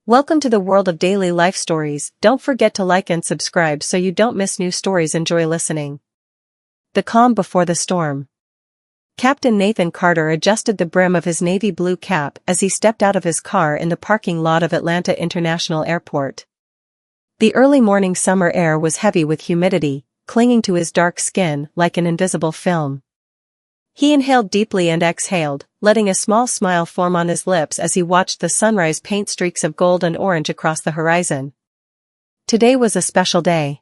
Welcome to the world of daily life stories. Don't forget to like and subscribe so you don't miss new stories. Enjoy listening. The calm before the storm. Captain Nathan Carter adjusted the brim of his navy blue cap as he stepped out of his car in the parking lot of Atlanta International Airport. The early morning summer air was heavy with humidity, clinging to his dark skin like an invisible film. He inhaled deeply and exhaled, letting a small smile form on his lips as he watched the sunrise paint streaks of gold and orange across the horizon. Today was a special day.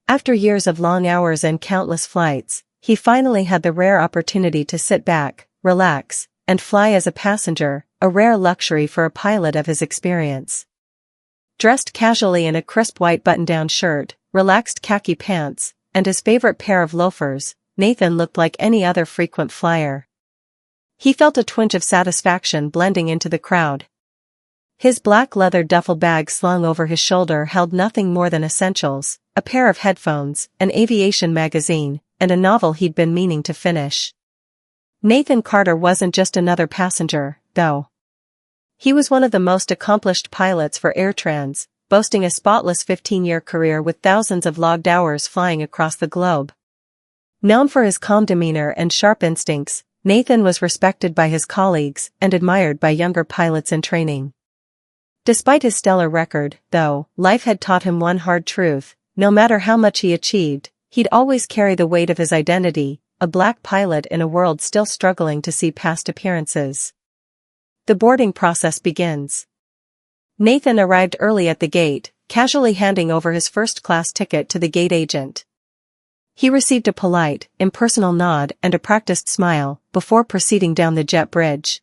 After years of long hours and countless flights, he finally had the rare opportunity to sit back, relax, and fly as a passenger, a rare luxury for a pilot of his experience. Dressed casually in a crisp white button-down shirt, relaxed khaki pants, and his favorite pair of loafers, Nathan looked like any other frequent flyer. He felt a twinge of satisfaction blending into the crowd. His black leather duffel bag slung over his shoulder held nothing more than essentials, a pair of headphones, an aviation magazine, and a novel he'd been meaning to finish. Nathan Carter wasn't just another passenger, though. He was one of the most accomplished pilots for AirTrans, boasting a spotless 15-year career with thousands of logged hours flying across the globe. Known for his calm demeanor and sharp instincts, Nathan was respected by his colleagues and admired by younger pilots in training. Despite his stellar record, though, life had taught him one hard truth: no matter how much he achieved, he'd always carry the weight of his identity, a black pilot in a world still struggling to see past appearances. The boarding process begins. Nathan arrived early at the gate, casually handing over his first-class ticket to the gate agent. He received a polite, impersonal nod and a practiced smile, before proceeding down the jet bridge.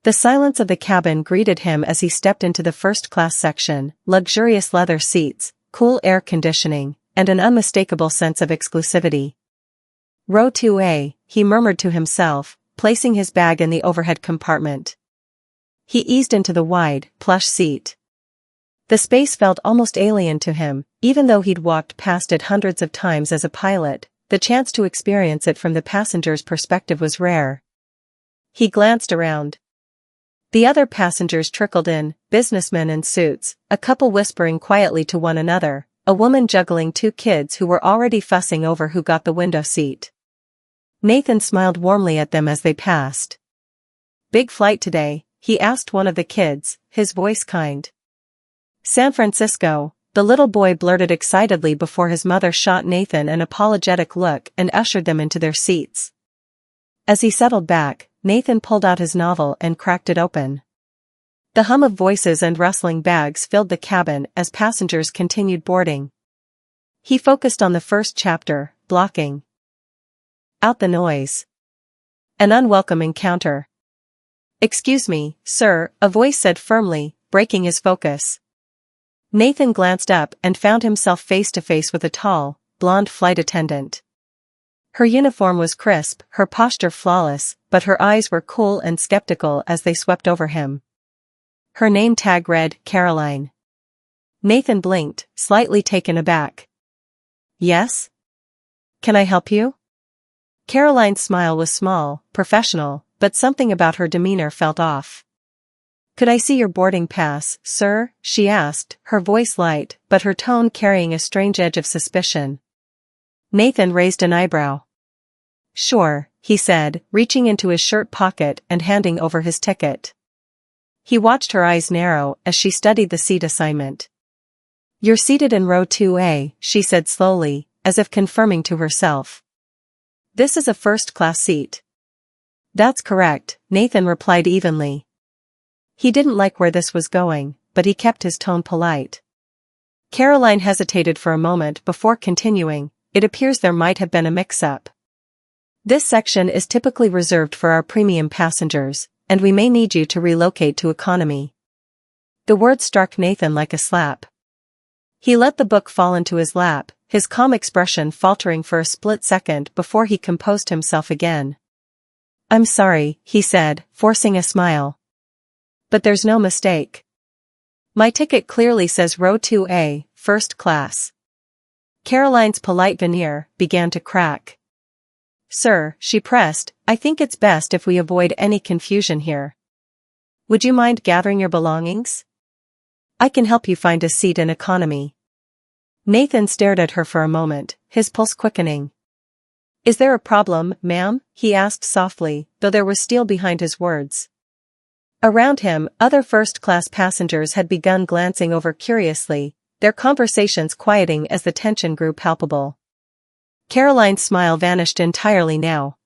The silence of the cabin greeted him as he stepped into the first-class section: luxurious leather seats, cool air conditioning, and an unmistakable sense of exclusivity. Row 2A, he murmured to himself, placing his bag in the overhead compartment. He eased into the wide, plush seat. The space felt almost alien to him, even though he'd walked past it hundreds of times as a pilot. The chance to experience it from the passenger's perspective was rare. He glanced around. The other passengers trickled in, businessmen in suits, a couple whispering quietly to one another, a woman juggling two kids who were already fussing over who got the window seat. Nathan smiled warmly at them as they passed. "Big flight today?" he asked one of the kids, his voice kind. "San Francisco," the little boy blurted excitedly before his mother shot Nathan an apologetic look and ushered them into their seats. As he settled back, Nathan pulled out his novel and cracked it open. The hum of voices and rustling bags filled the cabin as passengers continued boarding. He focused on the first chapter, blocking out the noise. An unwelcome encounter. "Excuse me, sir," a voice said firmly, breaking his focus. Nathan glanced up and found himself face to face with a tall, blonde flight attendant. Her uniform was crisp, her posture flawless, but her eyes were cool and skeptical as they swept over him. Her name tag read, Caroline. Nathan blinked, slightly taken aback. "Yes? Can I help you?" Caroline's smile was small, professional, but something about her demeanor felt off. "Could I see your boarding pass, sir?" she asked, her voice light, but her tone carrying a strange edge of suspicion. Nathan raised an eyebrow. "Sure," he said, reaching into his shirt pocket and handing over his ticket. He watched her eyes narrow as she studied the seat assignment. "You're seated in row 2A, she said slowly, as if confirming to herself. "This is a first-class seat." "That's correct," Nathan replied evenly. He didn't like where this was going, but he kept his tone polite. Caroline hesitated for a moment before continuing. "It appears there might have been a mix-up. This section is typically reserved for our premium passengers, and we may need you to relocate to economy." The word struck Nathan like a slap. He let the book fall into his lap, his calm expression faltering for a split second before he composed himself again. "I'm sorry," he said, forcing a smile. "But there's no mistake. My ticket clearly says row 2A, first class." Caroline's polite veneer began to crack. "Sir," she pressed, "I think it's best if we avoid any confusion here. Would you mind gathering your belongings?" I can help you find a seat in economy. Nathan stared at her for a moment, his pulse quickening. Is there a problem, ma'am? He asked softly, though there was steel behind his words. Around him, other first-class passengers had begun glancing over curiously, their conversations quieting as the tension grew palpable. Caroline's smile vanished entirely now.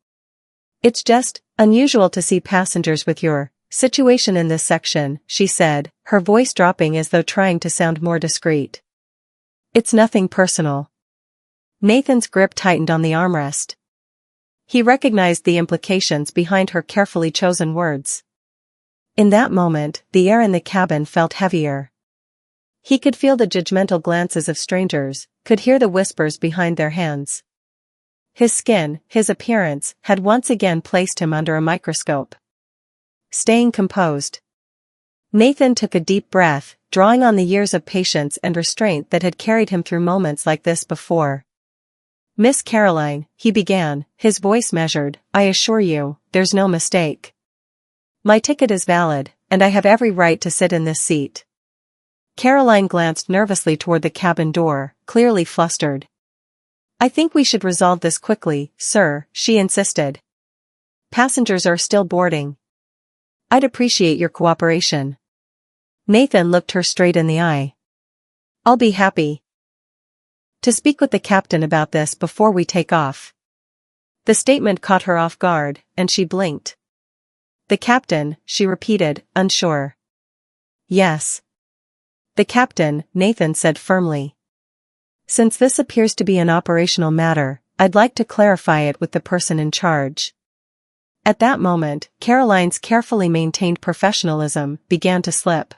It's just unusual to see passengers with your situation in this section, she said, her voice dropping as though trying to sound more discreet. It's nothing personal. Nathan's grip tightened on the armrest. He recognized the implications behind her carefully chosen words. In that moment, the air in the cabin felt heavier. He could feel the judgmental glances of strangers, could hear the whispers behind their hands. His skin, his appearance, had once again placed him under a microscope. Staying composed. Nathan took a deep breath, drawing on the years of patience and restraint that had carried him through moments like this before. Miss Caroline, he began, his voice measured, I assure you, there's no mistake. My ticket is valid, and I have every right to sit in this seat. Caroline glanced nervously toward the cabin door, clearly flustered. I think we should resolve this quickly, sir, she insisted. Passengers are still boarding. I'd appreciate your cooperation. Nathan looked her straight in the eye. I'll be happy to speak with the captain about this before we take off. The statement caught her off guard, and she blinked. The captain, she repeated, unsure. Yes. The captain, Nathan said firmly. Since this appears to be an operational matter, I'd like to clarify it with the person in charge. At that moment, Caroline's carefully maintained professionalism began to slip.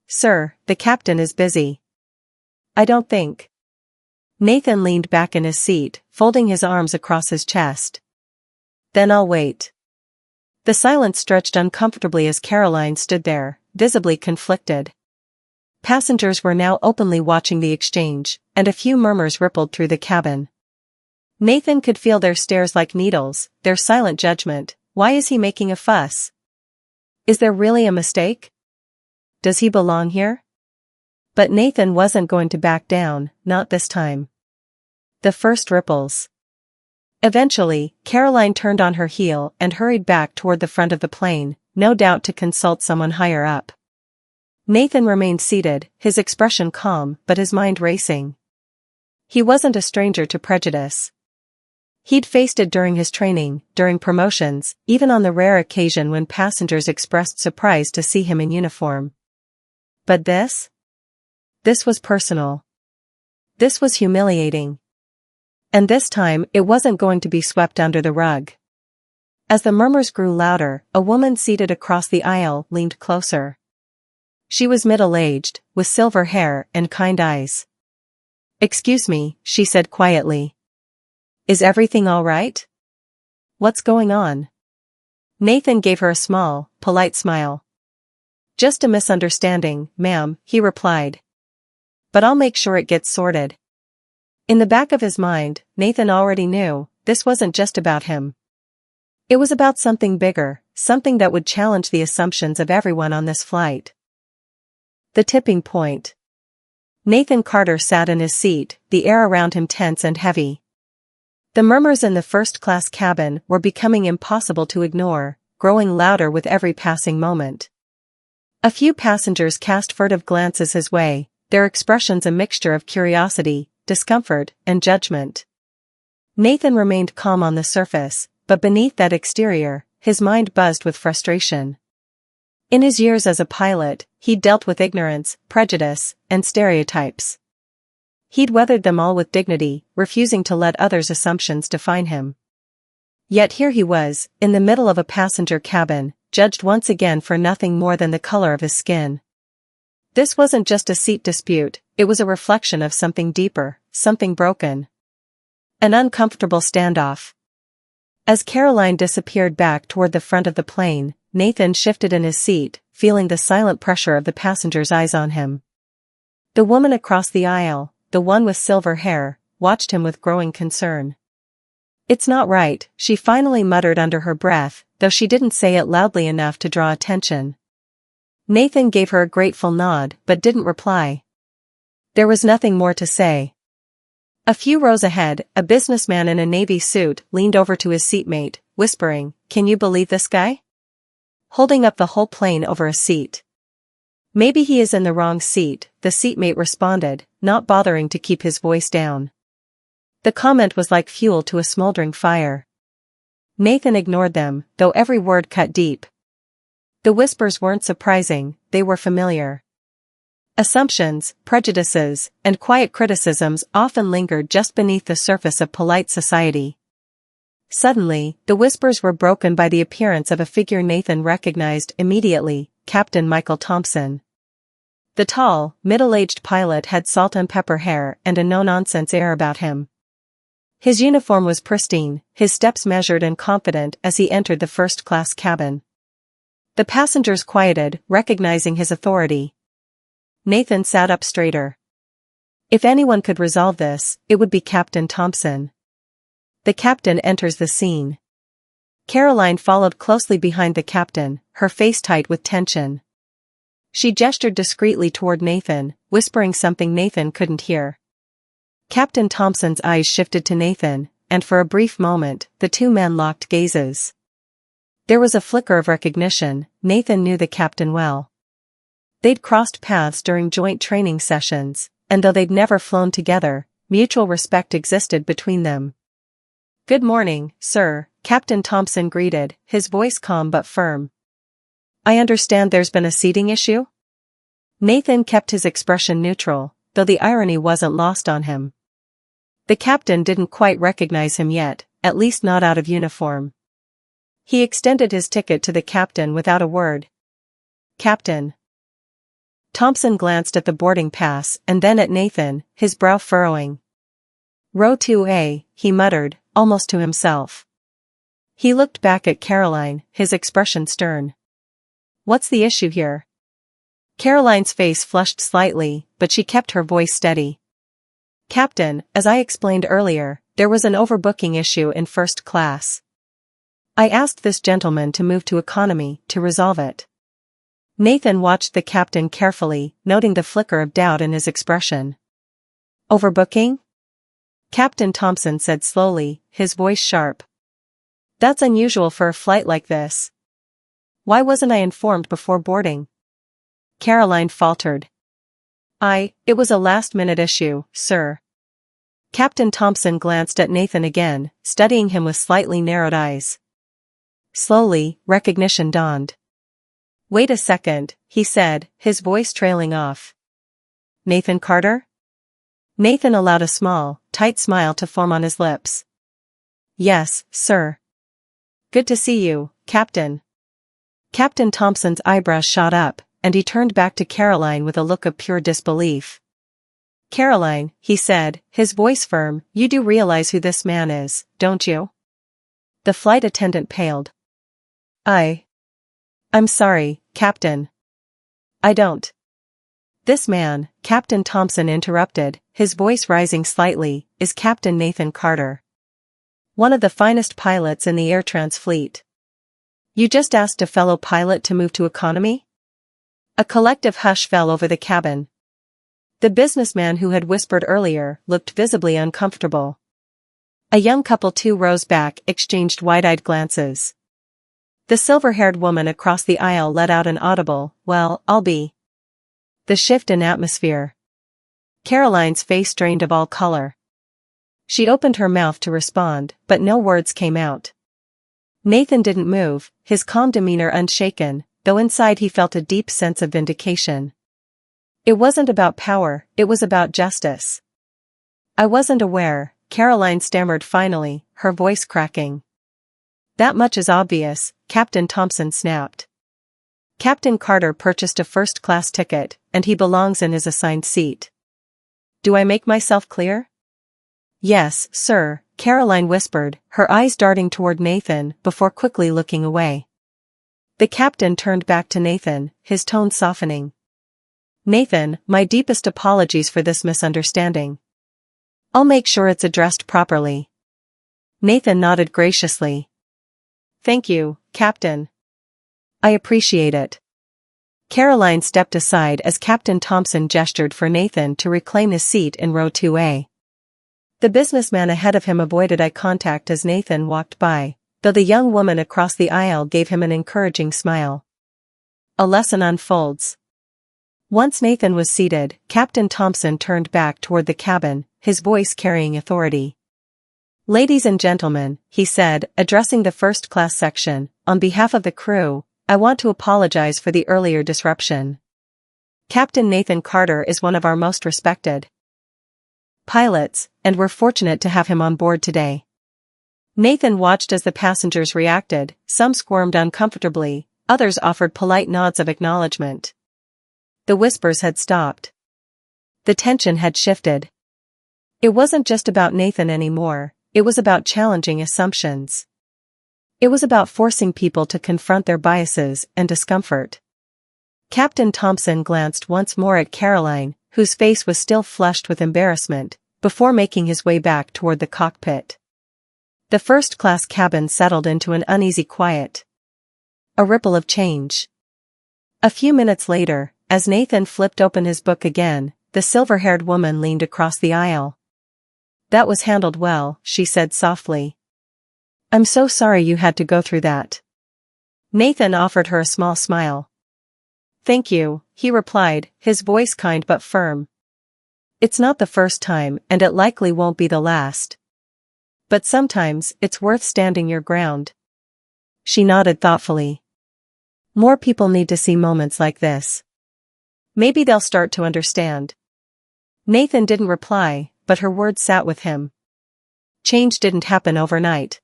Sir, the captain is busy. I don't think. Nathan leaned back in his seat, folding his arms across his chest. Then I'll wait. The silence stretched uncomfortably as Caroline stood there, visibly conflicted. Passengers were now openly watching the exchange, and a few murmurs rippled through the cabin. Nathan could feel their stares like needles, their silent judgment. Why is he making a fuss? Is there really a mistake? Does he belong here? But Nathan wasn't going to back down, not this time. The first ripples. Eventually, Caroline turned on her heel and hurried back toward the front of the plane, no doubt to consult someone higher up. Nathan remained seated, his expression calm but his mind racing. He wasn't a stranger to prejudice. He'd faced it during his training, during promotions, even on the rare occasion when passengers expressed surprise to see him in uniform. But this? This was personal. This was humiliating. And this time, it wasn't going to be swept under the rug. As the murmurs grew louder, a woman seated across the aisle leaned closer. She was middle-aged, with silver hair and kind eyes. Excuse me, she said quietly. Is everything all right? What's going on? Nathan gave her a small, polite smile. Just a misunderstanding, ma'am, he replied. But I'll make sure it gets sorted. In the back of his mind, Nathan already knew, this wasn't just about him. It was about something bigger, something that would challenge the assumptions of everyone on this flight. The tipping point. Nathan Carter sat in his seat, the air around him tense and heavy. The murmurs in the first-class cabin were becoming impossible to ignore, growing louder with every passing moment. A few passengers cast furtive glances his way, their expressions a mixture of curiosity, discomfort, and judgment. Nathan remained calm on the surface, but beneath that exterior, his mind buzzed with frustration. In his years as a pilot, he'd dealt with ignorance, prejudice, and stereotypes. He'd weathered them all with dignity, refusing to let others' assumptions define him. Yet here he was, in the middle of a passenger cabin, judged once again for nothing more than the color of his skin. This wasn't just a seat dispute, it was a reflection of something deeper, something broken. An uncomfortable standoff. As Caroline disappeared back toward the front of the plane, Nathan shifted in his seat, feeling the silent pressure of the passengers' eyes on him. The woman across the aisle, the one with silver hair, watched him with growing concern. It's not right, she finally muttered under her breath, though she didn't say it loudly enough to draw attention. Nathan gave her a grateful nod but didn't reply. There was nothing more to say. A few rows ahead, a businessman in a navy suit leaned over to his seatmate, whispering, "Can you believe this guy?" Holding up the whole plane over a seat. "Maybe he is in the wrong seat," the seatmate responded, not bothering to keep his voice down. The comment was like fuel to a smoldering fire. Nathan ignored them, though every word cut deep. The whispers weren't surprising, they were familiar. Assumptions, prejudices, and quiet criticisms often lingered just beneath the surface of polite society. Suddenly, the whispers were broken by the appearance of a figure Nathan recognized immediately, Captain Michael Thompson. The tall, middle-aged pilot had salt and pepper hair and a no-nonsense air about him. His uniform was pristine, his steps measured and confident as he entered the first-class cabin. The passengers quieted, recognizing his authority. Nathan sat up straighter. If anyone could resolve this, it would be Captain Thompson. The captain enters the scene. Caroline followed closely behind the captain, her face tight with tension. She gestured discreetly toward Nathan, whispering something Nathan couldn't hear. Captain Thompson's eyes shifted to Nathan, and for a brief moment, the two men locked gazes. There was a flicker of recognition. Nathan knew the captain well. They'd crossed paths during joint training sessions, and though they'd never flown together, mutual respect existed between them. "Good morning, sir," Captain Thompson greeted, his voice calm but firm. "I understand there's been a seating issue?" Nathan kept his expression neutral, though the irony wasn't lost on him. The captain didn't quite recognize him yet, at least not out of uniform. He extended his ticket to the captain without a word. "Captain." Thompson glanced at the boarding pass and then at Nathan, his brow furrowing. "Row 2A, he muttered, almost to himself. He looked back at Caroline, his expression stern. "What's the issue here?" Caroline's face flushed slightly, but she kept her voice steady. "Captain, as I explained earlier, there was an overbooking issue in first class. I asked this gentleman to move to economy to resolve it." Nathan watched the captain carefully, noting the flicker of doubt in his expression. "Overbooking?" Captain Thompson said slowly, his voice sharp. "That's unusual for a flight like this. Why wasn't I informed before boarding?" Caroline faltered. It was a last-minute issue, sir." Captain Thompson glanced at Nathan again, studying him with slightly narrowed eyes. Slowly, recognition dawned. "Wait a second," he said, his voice trailing off. "Nathan Carter?" Nathan allowed a small, tight smile to form on his lips. "Yes, sir." "Good to see you, Captain." Captain Thompson's eyebrows shot up, and he turned back to Caroline with a look of pure disbelief. "Caroline," he said, his voice firm, "you do realize who this man is, don't you?" The flight attendant paled. I'm sorry, Captain. I don't." "This man," Captain Thompson interrupted, his voice rising slightly, "is Captain Nathan Carter. One of the finest pilots in the Air Trans fleet. You just asked a fellow pilot to move to economy?" A collective hush fell over the cabin. The businessman who had whispered earlier looked visibly uncomfortable. A young couple 2 rows back exchanged wide-eyed glances. The silver-haired woman across the aisle let out an audible, "Well, I'll be." The shift in atmosphere. Caroline's face drained of all color. She opened her mouth to respond, but no words came out. Nathan didn't move, his calm demeanor unshaken, though inside he felt a deep sense of vindication. It wasn't about power, it was about justice. "I wasn't aware," Caroline stammered finally, her voice cracking. "That much is obvious," Captain Thompson snapped. "Captain Carter purchased a first-class ticket, and he belongs in his assigned seat. Do I make myself clear?" "Yes, sir," Caroline whispered, her eyes darting toward Nathan before quickly looking away. The captain turned back to Nathan, his tone softening. "Nathan, my deepest apologies for this misunderstanding. I'll make sure it's addressed properly." Nathan nodded graciously. "Thank you, Captain. I appreciate it." Caroline stepped aside as Captain Thompson gestured for Nathan to reclaim his seat in row 2A. The businessman ahead of him avoided eye contact as Nathan walked by, though the young woman across the aisle gave him an encouraging smile. A lesson unfolds. Once Nathan was seated, Captain Thompson turned back toward the cabin, his voice carrying authority. "Ladies and gentlemen," he said, addressing the first-class section, "on behalf of the crew, I want to apologize for the earlier disruption. Captain Nathan Carter is one of our most respected pilots, and we're fortunate to have him on board today." Nathan watched as the passengers reacted. Some squirmed uncomfortably, others offered polite nods of acknowledgement. The whispers had stopped. The tension had shifted. It wasn't just about Nathan anymore, it was about challenging assumptions. It was about forcing people to confront their biases and discomfort. Captain Thompson glanced once more at Caroline, whose face was still flushed with embarrassment, before making his way back toward the cockpit. The first-class cabin settled into an uneasy quiet. A ripple of change. A few minutes later, as Nathan flipped open his book again, the silver-haired woman leaned across the aisle. "That was handled well," she said softly. "I'm so sorry you had to go through that." Nathan offered her a small smile. "Thank you," he replied, his voice kind but firm. "It's not the first time, and it likely won't be the last. But sometimes, it's worth standing your ground." She nodded thoughtfully. "More people need to see moments like this. Maybe they'll start to understand." Nathan didn't reply, but her words sat with him. Change didn't happen overnight.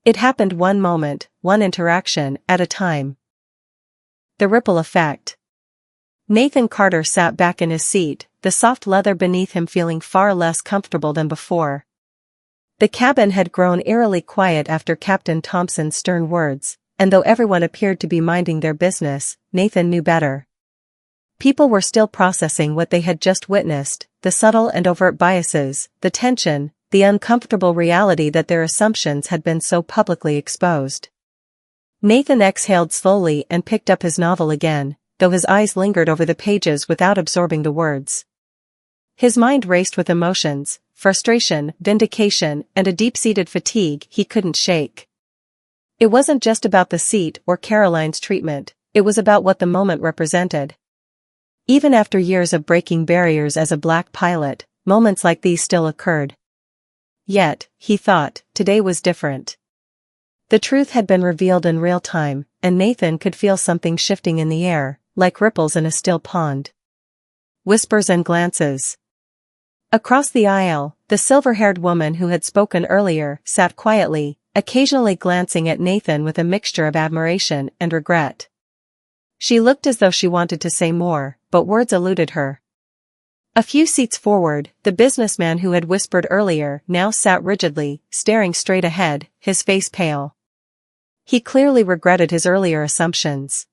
It happened one moment, one interaction, at a time. The ripple effect. Nathan Carter sat back in his seat, the soft leather beneath him feeling far less comfortable than before. The cabin had grown eerily quiet after Captain Thompson's stern words, and though everyone appeared to be minding their business, Nathan knew better. People were still processing what they had just witnessed, the subtle and overt biases, the tension, the uncomfortable reality that their assumptions had been so publicly exposed. Nathan exhaled slowly and picked up his novel again, though his eyes lingered over the pages without absorbing the words. His mind raced with emotions, frustration, vindication, and a deep-seated fatigue he couldn't shake. It wasn't just about the seat or Caroline's treatment, it was about what the moment represented. Even after years of breaking barriers as a black pilot, moments like these still occurred. Yet, he thought, today was different. The truth had been revealed in real time, and Nathan could feel something shifting in the air, like ripples in a still pond. Whispers and glances. Across the aisle, the silver-haired woman who had spoken earlier sat quietly, occasionally glancing at Nathan with a mixture of admiration and regret. She looked as though she wanted to say more, but words eluded her. A few seats forward, the businessman who had whispered earlier now sat rigidly, staring straight ahead, his face pale. He clearly regretted his earlier assumptions.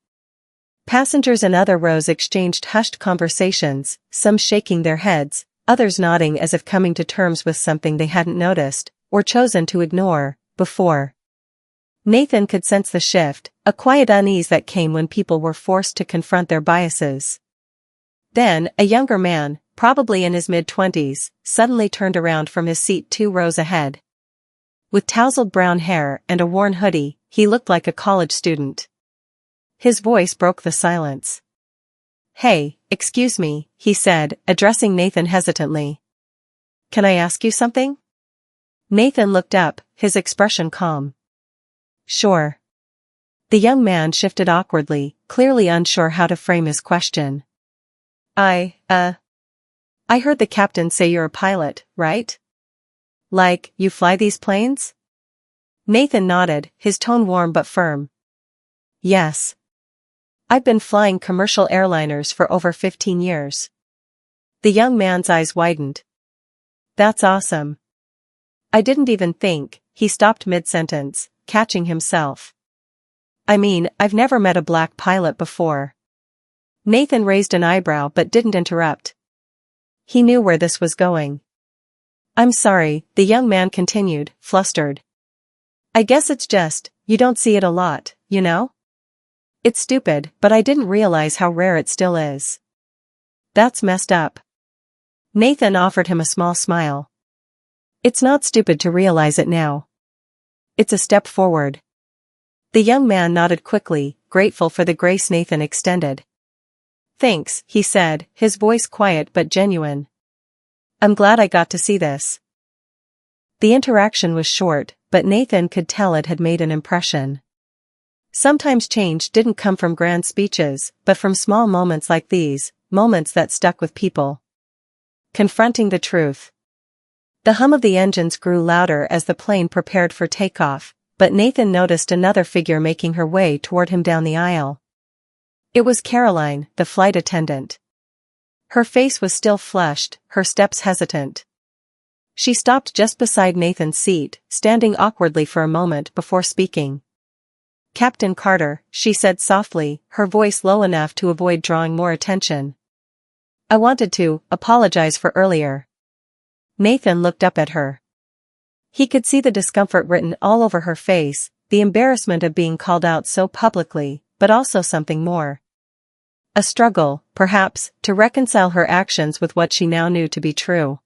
Passengers in other rows exchanged hushed conversations, some shaking their heads, others nodding as if coming to terms with something they hadn't noticed, or chosen to ignore, before. Nathan could sense the shift, a quiet unease that came when people were forced to confront their biases. Then, a younger man, probably in his mid-20s, suddenly turned around from his seat 2 rows ahead. With tousled brown hair and a worn hoodie, he looked like a college student. His voice broke the silence. "Hey, excuse me," he said, addressing Nathan hesitantly. "Can I ask you something?" Nathan looked up, his expression calm. "Sure." The young man shifted awkwardly, clearly unsure how to frame his question. I heard the captain say you're a pilot, right? Like, you fly these planes?" Nathan nodded, his tone warm but firm. "Yes. I've been flying commercial airliners for over 15 years. The young man's eyes widened. "That's awesome." "I didn't even think," he stopped mid-sentence, catching himself. "I mean, I've never met a black pilot before." Nathan raised an eyebrow but didn't interrupt. He knew where this was going. "I'm sorry," the young man continued, flustered. "I guess it's just, you don't see it a lot, you know? It's stupid, but I didn't realize how rare it still is. That's messed up. Nathan offered him a small smile. It's not stupid to realize it now. It's a step forward. The young man nodded quickly, grateful for the grace Nathan extended. Thanks, he said, his voice quiet but genuine. I'm glad I got to see this. The interaction was short, but Nathan could tell it had made an impression. Sometimes change didn't come from grand speeches, but from small moments like these, moments that stuck with people. Confronting the truth. The hum of the engines grew louder as the plane prepared for takeoff, but Nathan noticed another figure making her way toward him down the aisle. It was Caroline, the flight attendant. Her face was still flushed, her steps hesitant. She stopped just beside Nathan's seat, standing awkwardly for a moment before speaking. Captain Carter, she said softly, her voice low enough to avoid drawing more attention. I wanted to apologize for earlier. Nathan looked up at her. He could see the discomfort written all over her face, the embarrassment of being called out so publicly, but also something more. A struggle, perhaps, to reconcile her actions with what she now knew to be true.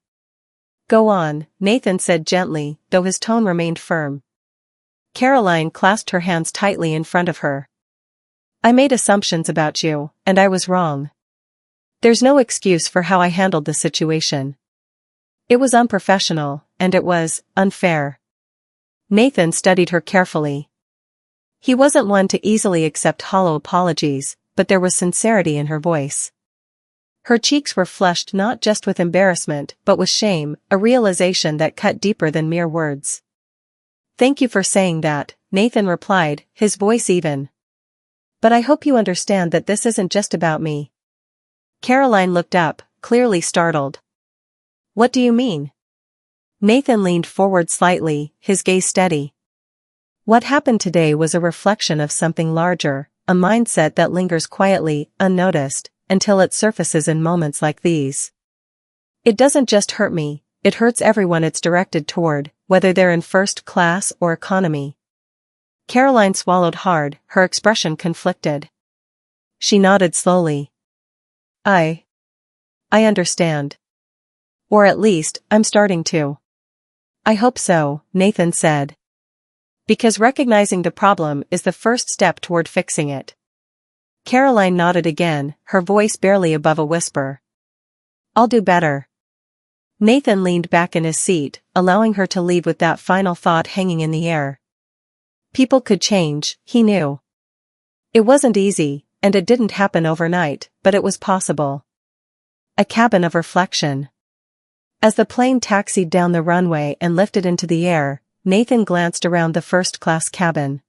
Go on, Nathan said gently, though his tone remained firm. Caroline clasped her hands tightly in front of her. I made assumptions about you, and I was wrong. There's no excuse for how I handled the situation. It was unprofessional, and it was unfair. Nathan studied her carefully. He wasn't one to easily accept hollow apologies, but there was sincerity in her voice. Her cheeks were flushed not just with embarrassment but with shame, a realization that cut deeper than mere words. Thank you for saying that, Nathan replied, his voice even. But I hope you understand that this isn't just about me. Caroline looked up, clearly startled. What do you mean? Nathan leaned forward slightly, his gaze steady. What happened today was a reflection of something larger, a mindset that lingers quietly, unnoticed, until it surfaces in moments like these. It doesn't just hurt me, it hurts everyone it's directed toward, whether they're in first class or economy. Caroline swallowed hard, her expression conflicted. She nodded slowly. I understand. Or at least, I'm starting to. I hope so, Nathan said. Because recognizing the problem is the first step toward fixing it. Caroline nodded again, her voice barely above a whisper. I'll do better. Nathan leaned back in his seat, allowing her to leave with that final thought hanging in the air. People could change, he knew. It wasn't easy, and it didn't happen overnight, but it was possible. A cabin of reflection. As the plane taxied down the runway and lifted into the air, Nathan glanced around the first-class cabin.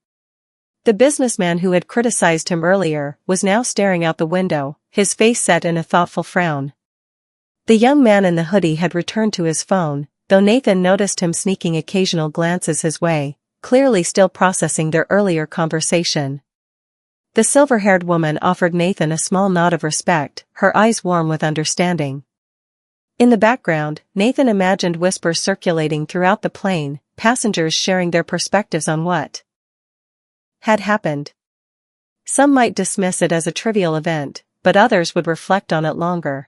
The businessman who had criticized him earlier was now staring out the window, his face set in a thoughtful frown. The young man in the hoodie had returned to his phone, though Nathan noticed him sneaking occasional glances his way, clearly still processing their earlier conversation. The silver-haired woman offered Nathan a small nod of respect, her eyes warm with understanding. In the background, Nathan imagined whispers circulating throughout the plane, passengers sharing their perspectives on what had happened. Some might dismiss it as a trivial event, but others would reflect on it longer.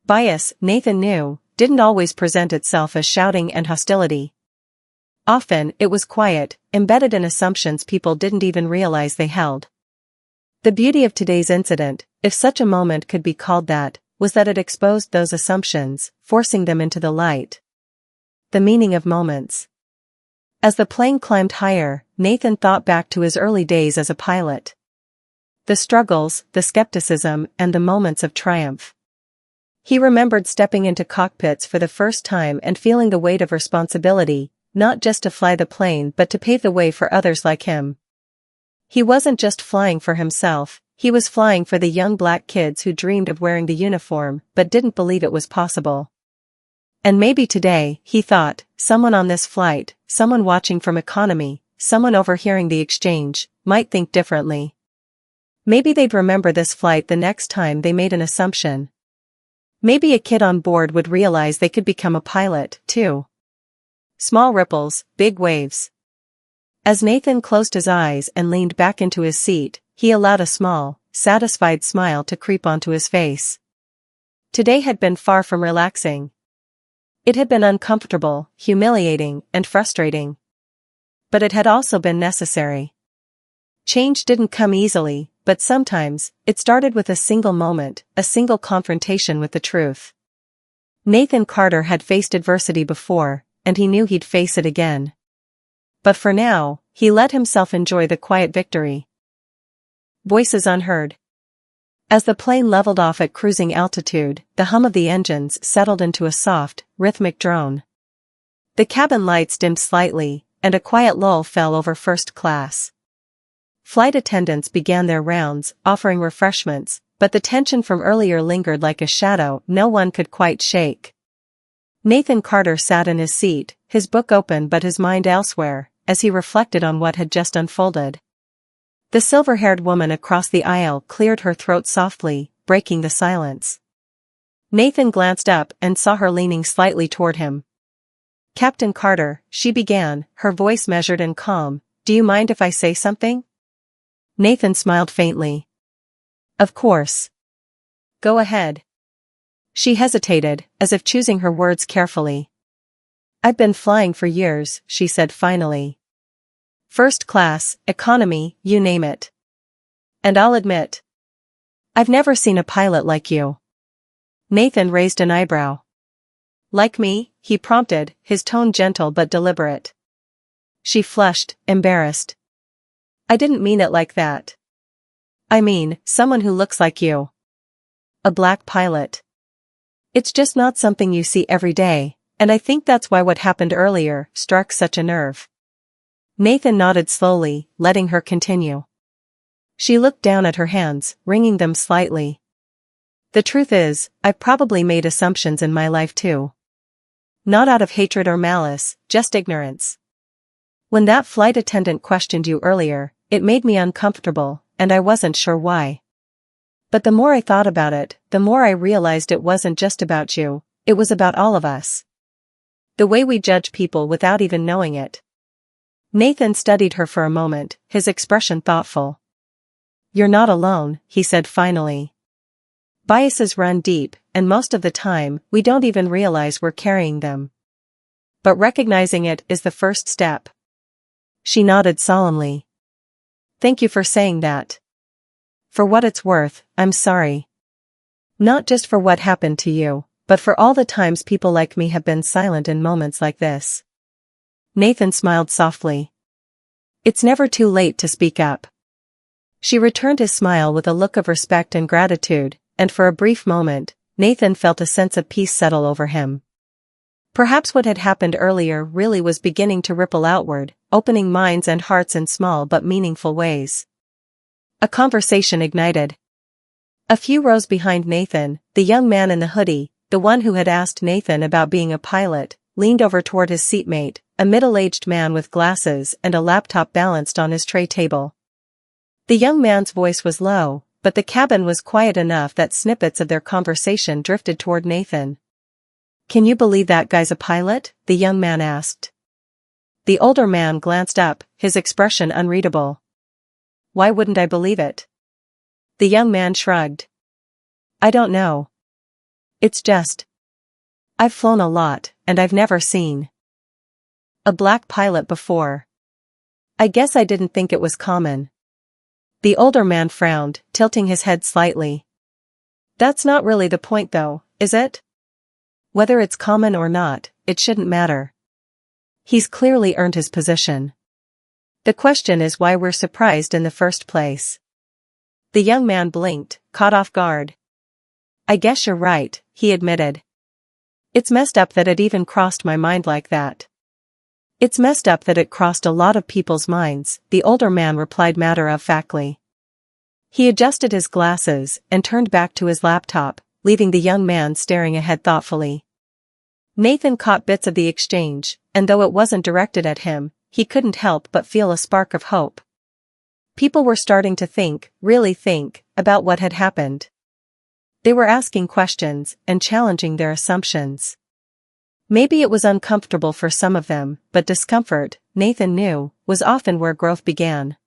Bias, Nathan knew, didn't always present itself as shouting and hostility. Often, it was quiet, embedded in assumptions people didn't even realize they held. The beauty of today's incident, if such a moment could be called that, was that it exposed those assumptions, forcing them into the light. The meaning of moments. As the plane climbed higher, Nathan thought back to his early days as a pilot. The struggles, the skepticism, and the moments of triumph. He remembered stepping into cockpits for the first time and feeling the weight of responsibility, not just to fly the plane but to pave the way for others like him. He wasn't just flying for himself, he was flying for the young black kids who dreamed of wearing the uniform but didn't believe it was possible. And maybe today, he thought, someone on this flight, someone watching from economy, someone overhearing the exchange, might think differently. Maybe they'd remember this flight the next time they made an assumption. Maybe a kid on board would realize they could become a pilot, too. Small ripples, big waves. As Nathan closed his eyes and leaned back into his seat, he allowed a small, satisfied smile to creep onto his face. Today had been far from relaxing. It had been uncomfortable, humiliating, and frustrating. But it had also been necessary. Change didn't come easily, but sometimes, it started with a single moment, a single confrontation with the truth. Nathan Carter had faced adversity before, and he knew he'd face it again. But for now, he let himself enjoy the quiet victory. Voices unheard. As the plane leveled off at cruising altitude, the hum of the engines settled into a soft, rhythmic drone. The cabin lights dimmed slightly, and a quiet lull fell over first class. Flight attendants began their rounds, offering refreshments, but the tension from earlier lingered like a shadow no one could quite shake. Nathan Carter sat in his seat, his book open but his mind elsewhere, as he reflected on what had just unfolded. The silver-haired woman across the aisle cleared her throat softly, breaking the silence. Nathan glanced up and saw her leaning slightly toward him. "Captain Carter," she began, her voice measured and calm, "do you mind if I say something?" Nathan smiled faintly. "Of course. Go ahead." She hesitated, as if choosing her words carefully. "I've been flying for years," she said finally. "First class, economy, you name it. And I'll admit, I've never seen a pilot like you." Nathan raised an eyebrow. "Like me?" he prompted, his tone gentle but deliberate. She flushed, embarrassed. "I didn't mean it like that. I mean, someone who looks like you. A black pilot. It's just not something you see every day, and I think that's why what happened earlier struck such a nerve." Nathan nodded slowly, letting her continue. She looked down at her hands, wringing them slightly. "The truth is, I've probably made assumptions in my life too. Not out of hatred or malice, just ignorance. When that flight attendant questioned you earlier, it made me uncomfortable, and I wasn't sure why. But the more I thought about it, the more I realized it wasn't just about you, it was about all of us. The way we judge people without even knowing it." Nathan studied her for a moment, his expression thoughtful. "You're not alone," he said finally. "Biases run deep, and most of the time, we don't even realize we're carrying them. But recognizing it is the first step." She nodded solemnly. "Thank you for saying that. For what it's worth, I'm sorry. Not just for what happened to you, but for all the times people like me have been silent in moments like this." Nathan smiled softly. "It's never too late to speak up." She returned his smile with a look of respect and gratitude, and for a brief moment, Nathan felt a sense of peace settle over him. Perhaps what had happened earlier really was beginning to ripple outward, opening minds and hearts in small but meaningful ways. A conversation ignited. A few rows behind Nathan, the young man in the hoodie, the one who had asked Nathan about being a pilot, leaned over toward his seatmate, a middle-aged man with glasses and a laptop balanced on his tray table. The young man's voice was low, but the cabin was quiet enough that snippets of their conversation drifted toward Nathan. "Can you believe that guy's a pilot?" the young man asked. The older man glanced up, his expression unreadable. "Why wouldn't I believe it?" The young man shrugged. "I don't know. It's just, I've flown a lot, and I've never seen a black pilot before. I guess I didn't think it was common." The older man frowned, tilting his head slightly. "That's not really the point though, is it? Whether it's common or not, it shouldn't matter. He's clearly earned his position. The question is why we're surprised in the first place." The young man blinked, caught off guard. "I guess you're right," he admitted. "It's messed up that it even crossed my mind like that." "It's messed up that it crossed a lot of people's minds," the older man replied matter-of-factly. He adjusted his glasses and turned back to his laptop, leaving the young man staring ahead thoughtfully. Nathan caught bits of the exchange, and though it wasn't directed at him, he couldn't help but feel a spark of hope. People were starting to think, really think, about what had happened. They were asking questions and challenging their assumptions. Maybe it was uncomfortable for some of them, but discomfort, Nathan knew, was often where growth began.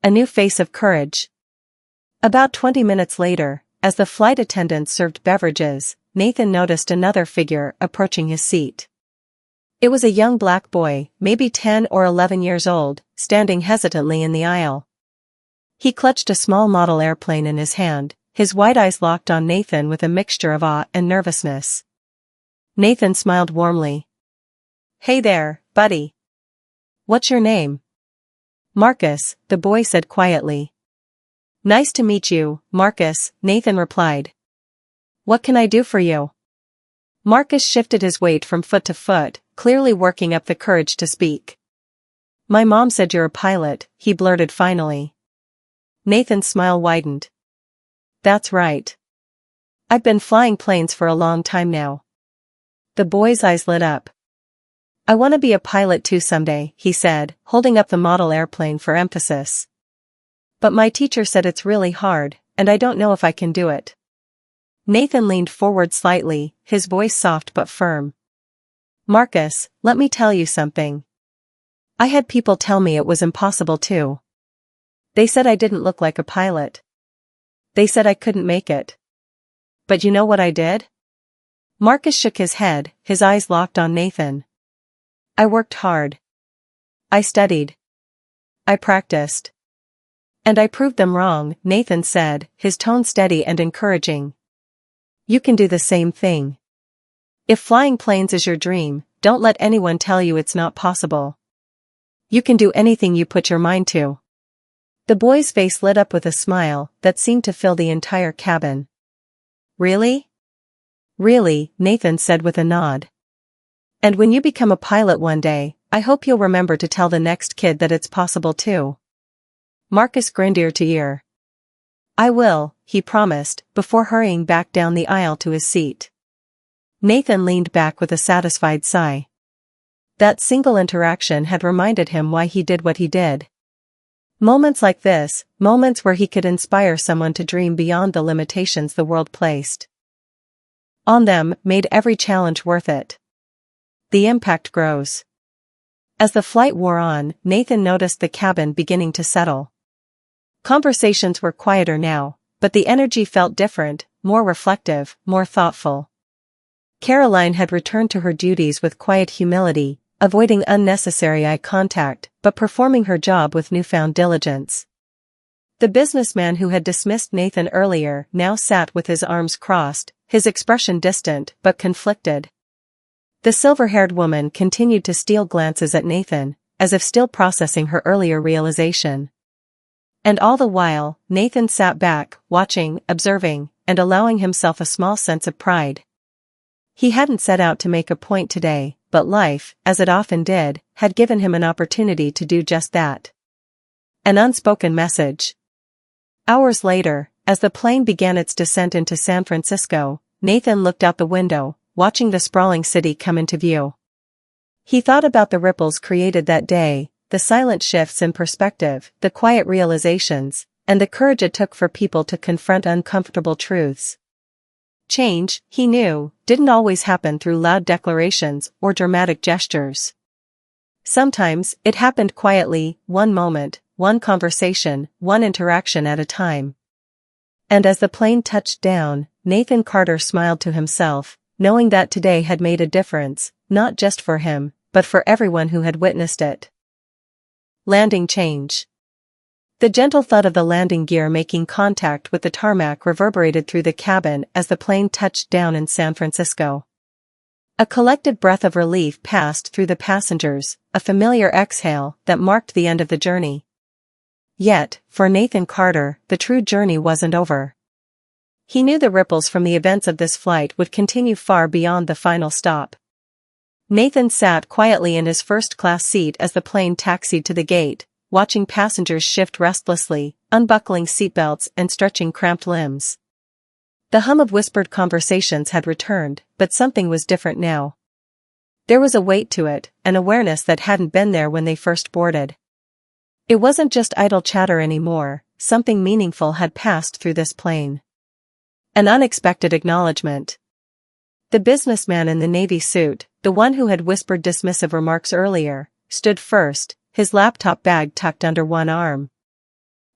A new face of courage. About 20 minutes later, as the flight attendants served beverages, Nathan noticed another figure approaching his seat. It was a young black boy, maybe 10 or 11 years old, standing hesitantly in the aisle. He clutched a small model airplane in his hand, his wide eyes locked on Nathan with a mixture of awe and nervousness. Nathan smiled warmly. "Hey there, buddy. What's your name?" "Marcus," the boy said quietly. "Nice to meet you, Marcus," Nathan replied. "What can I do for you?" Marcus shifted his weight from foot to foot, clearly working up the courage to speak. "My mom said you're a pilot," he blurted finally. Nathan's smile widened. "That's right. I've been flying planes for a long time now." The boy's eyes lit up. "I want to be a pilot too someday," he said, holding up the model airplane for emphasis. "But my teacher said it's really hard, and I don't know if I can do it." Nathan leaned forward slightly, his voice soft but firm. "Marcus, let me tell you something. I had people tell me it was impossible too. They said I didn't look like a pilot. They said I couldn't make it. But you know what I did?" Marcus shook his head, his eyes locked on Nathan. "I worked hard. I studied. I practiced. And I proved them wrong," Nathan said, his tone steady and encouraging. "You can do the same thing. If flying planes is your dream, don't let anyone tell you it's not possible. You can do anything you put your mind to." The boy's face lit up with a smile that seemed to fill the entire cabin. "Really?" "Really," Nathan said with a nod. "And when you become a pilot one day, I hope you'll remember to tell the next kid that it's possible too." Marcus grinned ear to ear. "I will," he promised, before hurrying back down the aisle to his seat. Nathan leaned back with a satisfied sigh. That single interaction had reminded him why he did what he did. Moments like this, moments where he could inspire someone to dream beyond the limitations the world placed on them, made every challenge worth it. The impact grows. As the flight wore on, Nathan noticed the cabin beginning to settle. Conversations were quieter now, but the energy felt different, more reflective, more thoughtful. Caroline had returned to her duties with quiet humility, avoiding unnecessary eye contact, but performing her job with newfound diligence. The businessman who had dismissed Nathan earlier now sat with his arms crossed, his expression distant but conflicted. The silver-haired woman continued to steal glances at Nathan, as if still processing her earlier realization. And all the while, Nathan sat back, watching, observing, and allowing himself a small sense of pride. He hadn't set out to make a point today, but life, as it often did, had given him an opportunity to do just that. An unspoken message. Hours later, as the plane began its descent into San Francisco, Nathan looked out the window, watching the sprawling city come into view. He thought about the ripples created that day, the silent shifts in perspective, the quiet realizations, and the courage it took for people to confront uncomfortable truths. Change, he knew, didn't always happen through loud declarations or dramatic gestures. Sometimes, it happened quietly, one moment, one conversation, one interaction at a time. And as the plane touched down, Nathan Carter smiled to himself, knowing that today had made a difference, not just for him, but for everyone who had witnessed it. Landing change. The gentle thud of the landing gear making contact with the tarmac reverberated through the cabin as the plane touched down in San Francisco. A collective breath of relief passed through the passengers, a familiar exhale that marked the end of the journey. Yet, for Nathan Carter, the true journey wasn't over. He knew the ripples from the events of this flight would continue far beyond the final stop. Nathan sat quietly in his first-class seat as the plane taxied to the gate, watching passengers shift restlessly, unbuckling seatbelts and stretching cramped limbs. The hum of whispered conversations had returned, but something was different now. There was a weight to it, an awareness that hadn't been there when they first boarded. It wasn't just idle chatter anymore, something meaningful had passed through this plane. An unexpected acknowledgement. The businessman in the navy suit, the one who had whispered dismissive remarks earlier, stood first, his laptop bag tucked under one arm.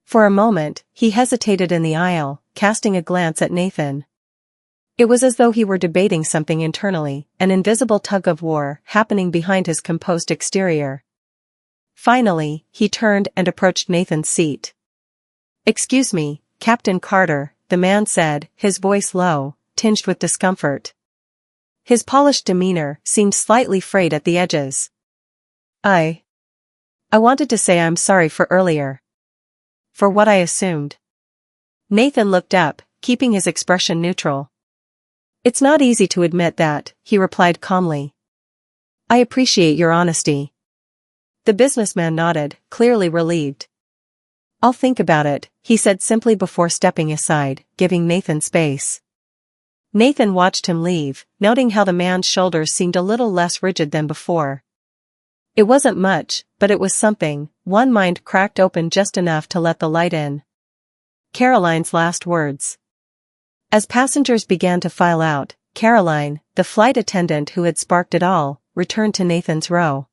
For a moment, he hesitated in the aisle, casting a glance at Nathan. It was as though he were debating something internally, an invisible tug-of-war happening behind his composed exterior. Finally, he turned and approached Nathan's seat. "Excuse me, Captain Carter," the man said, his voice low, tinged with discomfort. His polished demeanor seemed slightly frayed at the edges. I wanted to say I'm sorry for earlier. For what I assumed." Nathan looked up, keeping his expression neutral. "It's not easy to admit that," he replied calmly. "I appreciate your honesty." The businessman nodded, clearly relieved. "I'll think about it," he said simply before stepping aside, giving Nathan space. Nathan watched him leave, noting how the man's shoulders seemed a little less rigid than before. It wasn't much, but it was something. One mind cracked open just enough to let the light in. Caroline's last words. As passengers began to file out, Caroline, the flight attendant who had sparked it all, returned to Nathan's row.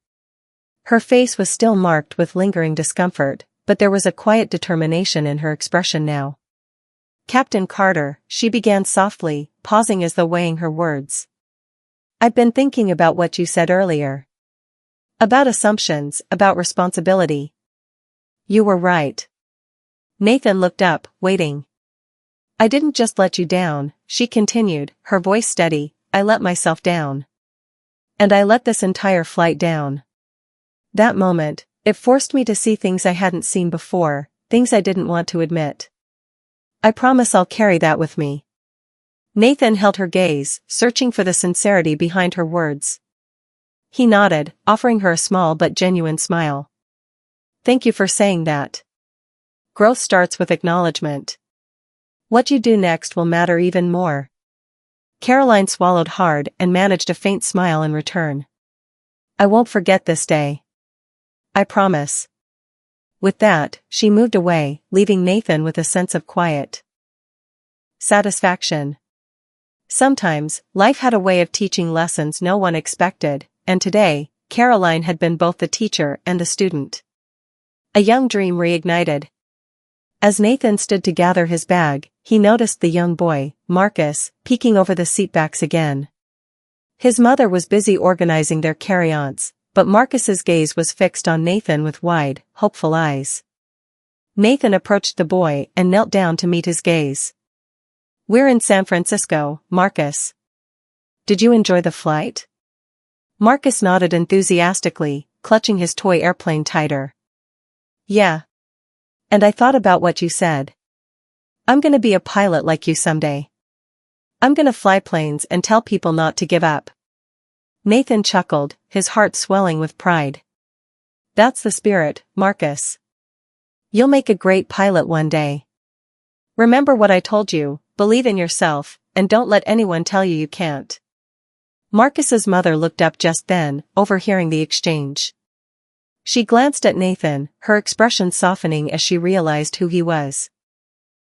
Her face was still marked with lingering discomfort, but there was a quiet determination in her expression now. "Captain Carter," she began softly, pausing as though weighing her words. "I've been thinking about what you said earlier. About assumptions, about responsibility. You were right." Nathan looked up, waiting. "I didn't just let you down," she continued, her voice steady. "I let myself down. And I let this entire flight down. That moment, it forced me to see things I hadn't seen before, things I didn't want to admit. I promise I'll carry that with me." Nathan held her gaze, searching for the sincerity behind her words. He nodded, offering her a small but genuine smile. "Thank you for saying that. Growth starts with acknowledgement. What you do next will matter even more." Caroline swallowed hard and managed a faint smile in return. "I won't forget this day. I promise." With that, she moved away, leaving Nathan with a sense of quiet satisfaction. Sometimes, life had a way of teaching lessons no one expected, and today, Caroline had been both the teacher and the student. A young dream reignited. As Nathan stood to gather his bag, he noticed the young boy, Marcus, peeking over the seatbacks again. His mother was busy organizing their carry-ons, but Marcus's gaze was fixed on Nathan with wide, hopeful eyes. Nathan approached the boy and knelt down to meet his gaze. "We're in San Francisco, Marcus. Did you enjoy the flight?" Marcus nodded enthusiastically, clutching his toy airplane tighter. "Yeah. And I thought about what you said. I'm gonna be a pilot like you someday. I'm gonna fly planes and tell people not to give up." Nathan chuckled, his heart swelling with pride. "That's the spirit, Marcus. You'll make a great pilot one day. Remember what I told you, believe in yourself, and don't let anyone tell you you can't." Marcus's mother looked up just then, overhearing the exchange. She glanced at Nathan, her expression softening as she realized who he was.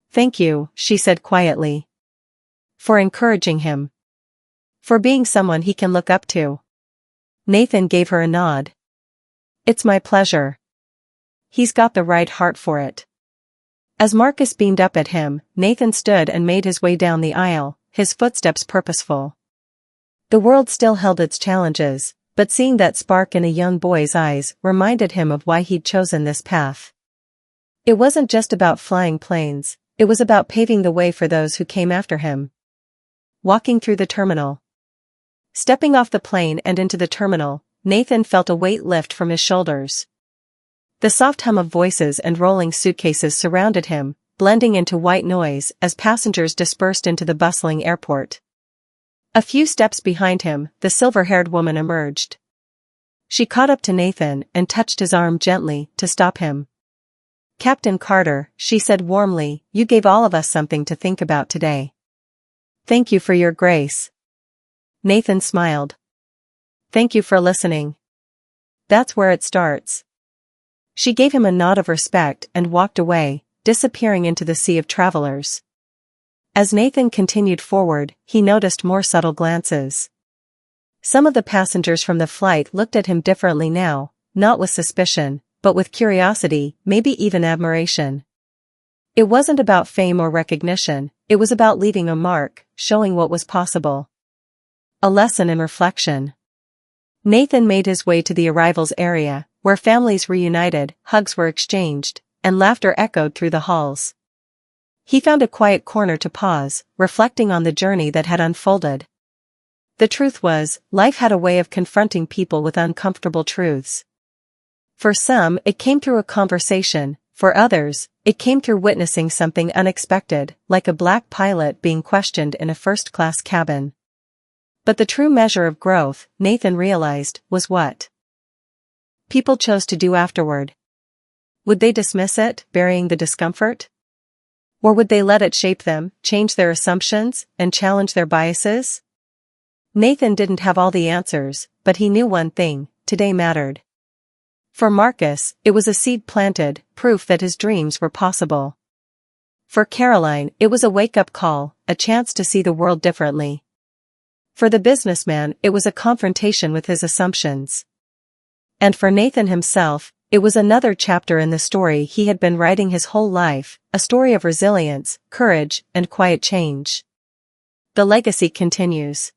"Thank you," she said quietly. "For encouraging him. For being someone he can look up to." Nathan gave her a nod. "It's my pleasure. He's got the right heart for it." As Marcus beamed up at him, Nathan stood and made his way down the aisle, his footsteps purposeful. The world still held its challenges, but seeing that spark in a young boy's eyes reminded him of why he'd chosen this path. It wasn't just about flying planes, it was about paving the way for those who came after him. Walking through the terminal. Stepping off the plane and into the terminal, Nathan felt a weight lift from his shoulders. The soft hum of voices and rolling suitcases surrounded him, blending into white noise as passengers dispersed into the bustling airport. A few steps behind him, the silver-haired woman emerged. She caught up to Nathan and touched his arm gently to stop him. "Captain Carter," she said warmly, "you gave all of us something to think about today. Thank you for your grace." Nathan smiled. "Thank you for listening. That's where it starts." She gave him a nod of respect and walked away, disappearing into the sea of travelers. As Nathan continued forward, he noticed more subtle glances. Some of the passengers from the flight looked at him differently now, not with suspicion, but with curiosity, maybe even admiration. It wasn't about fame or recognition, it was about leaving a mark, showing what was possible. A lesson in reflection. Nathan made his way to the arrivals area, where families reunited, hugs were exchanged, and laughter echoed through the halls. He found a quiet corner to pause, reflecting on the journey that had unfolded. The truth was, life had a way of confronting people with uncomfortable truths. For some, it came through a conversation, for others, it came through witnessing something unexpected, like a black pilot being questioned in a first-class cabin. But the true measure of growth, Nathan realized, was what people chose to do afterward. Would they dismiss it, burying the discomfort? Or would they let it shape them, change their assumptions, and challenge their biases? Nathan didn't have all the answers, but he knew one thing: today mattered. For Marcus, it was a seed planted, proof that his dreams were possible. For Caroline, it was a wake-up call, a chance to see the world differently. For the businessman, it was a confrontation with his assumptions. And for Nathan himself, it was another chapter in the story he had been writing his whole life, a story of resilience, courage, and quiet change. The legacy continues.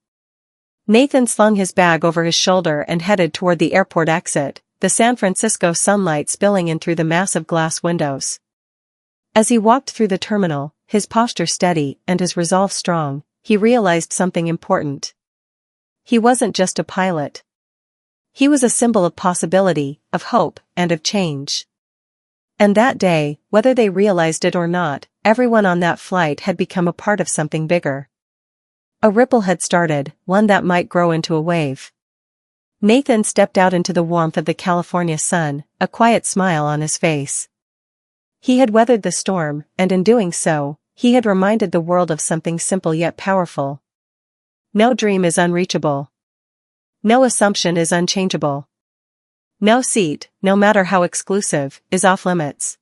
Nathan slung his bag over his shoulder and headed toward the airport exit, the San Francisco sunlight spilling in through the massive glass windows. As he walked through the terminal, his posture steady and his resolve strong, he realized something important. He wasn't just a pilot. He was a symbol of possibility, of hope, and of change. And that day, whether they realized it or not, everyone on that flight had become a part of something bigger. A ripple had started, one that might grow into a wave. Nathan stepped out into the warmth of the California sun, a quiet smile on his face. He had weathered the storm, and in doing so, he had reminded the world of something simple yet powerful. No dream is unreachable. No assumption is unchangeable. No seat, no matter how exclusive, is off limits.